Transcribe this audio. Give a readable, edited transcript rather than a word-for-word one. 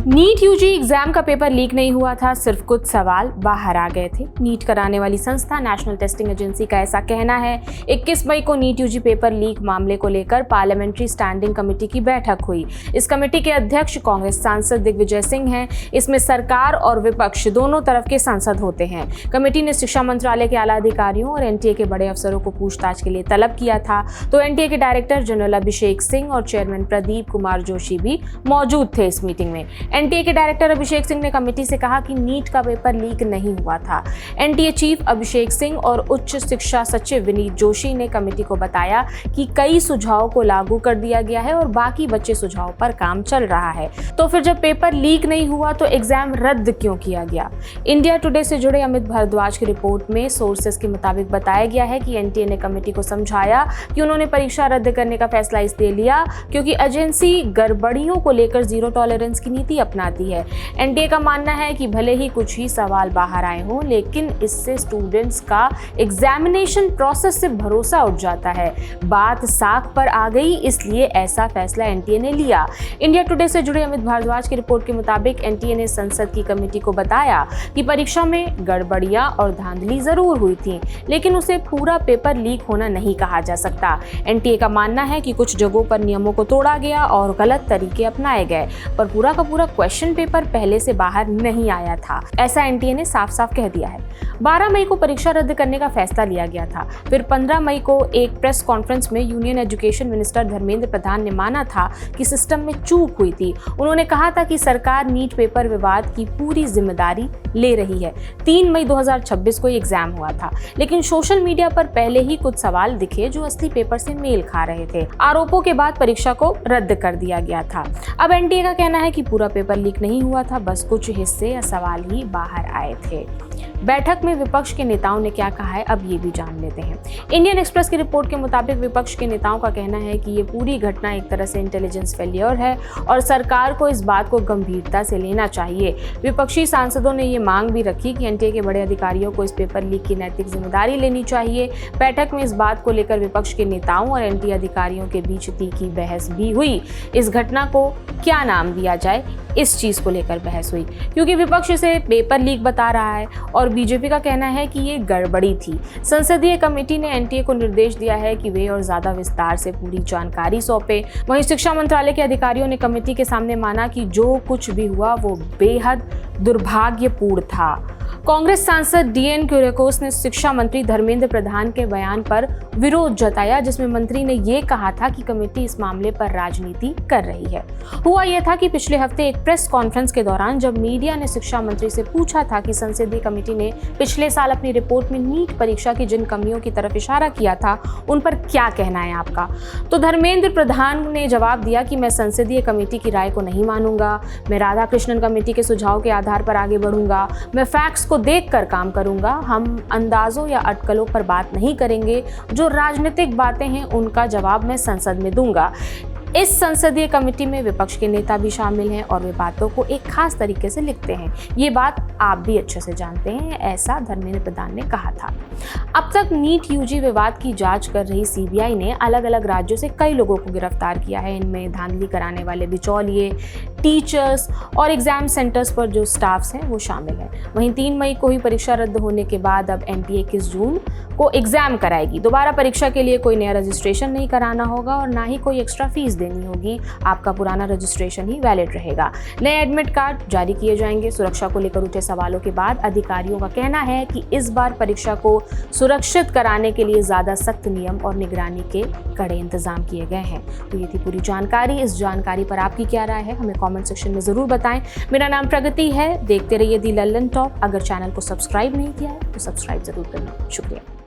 NEET UG exam का paper leak नहीं हुआ था, सिर्फ कुछ सवाल बाहर आ गए थे। नीट कराने वाली संस्था नेशनल टेस्टिंग एजेंसी का ऐसा कहना है। 21 मई को नीट यूजी पेपर लीक मामले को लेकर पार्लियामेंट्री स्टैंडिंग कमेटी की बैठक हुई। इस कमेटी के अध्यक्ष कांग्रेस सांसद दिग्विजय सिंह हैं। इसमें सरकार और विपक्ष दोनों तरफ के सांसद होते हैं। कमेटी ने शिक्षा मंत्रालय के आला अधिकारियों और एनटीए के बड़े अफसरों को पूछताछ के लिए तलब किया था, तो एनटीए के डायरेक्टर जनरल अभिषेक सिंह और चेयरमैन प्रदीप कुमार जोशी भी मौजूद थे इस मीटिंग में। एनटीए के डायरेक्टर अभिषेक सिंह ने कमेटी से कहा कि नीट का पेपर लीक नहीं हुआ था। एनटीए चीफ अभिषेक सिंह और उच्च शिक्षा सचिव विनीत जोशी ने कमेटी को बताया कि कई सुझावों को लागू कर दिया गया है और बाकी बचे सुझावों पर काम चल रहा है। तो फिर जब पेपर लीक नहीं हुआ तो एग्जाम रद्द क्यों किया गया? इंडिया टुडे से जुड़े अमित भारद्वाज की रिपोर्ट में सोर्सेस के मुताबिक बताया गया है कि एनटीए ने कमेटी को समझाया कि उन्होंने परीक्षा रद्द करने का फैसला इसलिए लिया क्योंकि एजेंसी गड़बड़ियों को लेकर जीरो टॉलरेंस की नीति अपनाती है। एनटीए का मानना है कि भले ही कुछ ही सवाल बाहर आए हों, लेकिन इससे स्टूडेंट्स का एग्जामिनेशन प्रोसेस से भरोसा उठ जाता है। बात साख पर आ गई, इसलिए ऐसा फैसला एनटीए ने लिया। इंडिया टुडे से जुड़े अमित भारद्वाज की रिपोर्ट के मुताबिक एनटीए ने संसद की कमेटी को बताया कि परीक्षा में गड़बड़ियां और धांधली जरूर हुई थी, लेकिन उसे पूरा पेपर लीक होना नहीं कहा जा सकता। एनटीए का मानना है कि कुछ जगहों पर नियमों को तोड़ा गया और गलत तरीके अपनाए गए, पर पूरा का पूरा क्वेश्चन पेपर पहले से बाहर नहीं आया था, ऐसा एनटीए ने साफ साफ कह दिया है। 12 मई को परीक्षा रद्द करने का फैसला लिया गया था। फिर 15 मई को एक प्रेस कॉन्फ्रेंस में union education minister Dharmendra Pradhan ने माना था कि सिस्टम में चूक हुई थी। उन्होंने कहा था कि सरकार नीट पेपर विवाद की पूरी जिम्मेदारी ले रही है। 3 मई 2026 को एग्जाम हुआ था, लेकिन सोशल मीडिया पर पहले ही कुछ सवाल दिखे जो असली पेपर से मेल खा रहे थे। आरोपों के बाद परीक्षा को रद्द कर दिया गया था। अब एनटीए का कहना है कि पूरा पेपर लीक नहीं हुआ था, बस कुछ हिस्से या सवाल ही बाहर आए थे। बैठक में विपक्ष के नेताओं ने क्या कहा है, अब ये भी जान लेते हैं। इंडियन एक्सप्रेस की रिपोर्ट के मुताबिक विपक्ष के नेताओं का कहना है कि ये पूरी घटना एक तरह से इंटेलिजेंस फेलियर है और सरकार को इस बात को गंभीरता से लेना चाहिए। विपक्षी सांसदों ने ये मांग भी रखी कि एनटीए के बड़े अधिकारियों को इस पेपर लीक की नैतिक जिम्मेदारी लेनी चाहिए। बैठक में इस बात को लेकर विपक्ष के नेताओं और एनटीए अधिकारियों के बीच तीखी बहस भी हुई। इस घटना को क्या नाम दिया जाए, इस चीज को लेकर बहस हुई, क्योंकि विपक्ष इसे पेपर लीक बता रहा है और बीजेपी का कहना है कि ये गड़बड़ी थी। संसदीय कमेटी ने एनटीए को निर्देश दिया है कि वे और ज्यादा विस्तार से पूरी जानकारी सौंपे। वहीं शिक्षा मंत्रालय के अधिकारियों ने कमेटी के सामने माना कि जो कुछ भी हुआ वो बेहद दुर्भाग्यपूर्ण था। कांग्रेस सांसद डीएन क्यूरिकोस ने शिक्षा मंत्री धर्मेंद्र प्रधान के बयान पर विरोध जताया, जिसमें मंत्री ने ये कहा था कि कमेटी इस मामले पर राजनीति कर रही है। हुआ यह था कि पिछले हफ्ते एक प्रेस कॉन्फ्रेंस के दौरान जब मीडिया ने शिक्षा मंत्री से पूछा था कि संसदीय कमेटी ने पिछले साल अपनी रिपोर्ट में नीट परीक्षा की जिन कमियों की तरफ इशारा किया था, उन पर क्या कहना है आपका, तो धर्मेंद्र प्रधान ने जवाब दिया कि मैं संसदीय कमेटी की राय को नहीं मानूंगा, मैं राधाकृष्णन कमेटी के सुझाव के आधार पर आगे बढ़ूंगा, मैं फैक्ट्स को देखकर काम करूंगा, हम अंदाजों या अटकलों पर बात नहीं करेंगे, जो राजनीतिक बातें हैं उनका जवाब मैं संसद में दूंगा। इस संसदीय कमेटी में विपक्ष के नेता भी शामिल हैं और वे बातों को एक खास तरीके से लिखते हैं। ये बात आप भी अच्छे से जानते हैं, ऐसा धर्मेंद्र प्रधान ने कहा था। अब तक नीट यूजी विवाद की जांच कर रही सीबीआई ने अलग अलग राज्यों से कई लोगों को गिरफ्तार किया है। इनमें धांधली कराने वाले बिचौलिए, टीचर्स और एग्जाम सेंटर्स पर जो स्टाफ्स हैं वो शामिल हैं। वहीं 3 मई को ही परीक्षा रद्द होने के बाद अब एनटीए 21 जून को एग्जाम कराएगी। दोबारा परीक्षा के लिए कोई नया रजिस्ट्रेशन नहीं कराना होगा और ना ही कोई एक्स्ट्रा फीस देनी होगी। आपका पुराना रजिस्ट्रेशन ही वैलिड रहेगा। नए एडमिट कार्ड जारी किए जाएंगे। सुरक्षा को लेकर उठे सवालों के बाद अधिकारियों का कहना है कि इस बार परीक्षा को सुरक्षित कराने के लिए ज्यादा सख्त नियम और निगरानी के कड़े इंतजाम किए गए हैं। तो ये थी पूरी जानकारी। इस जानकारी पर आपकी क्या राय है, हमें कमेंट सेक्शन में जरूर बताएं। मेरा नाम प्रगति है, देखते रहिए दी लल्लन टॉप। अगर चैनल को सब्सक्राइब नहीं किया है तो सब्सक्राइब जरूर करना। शुक्रिया।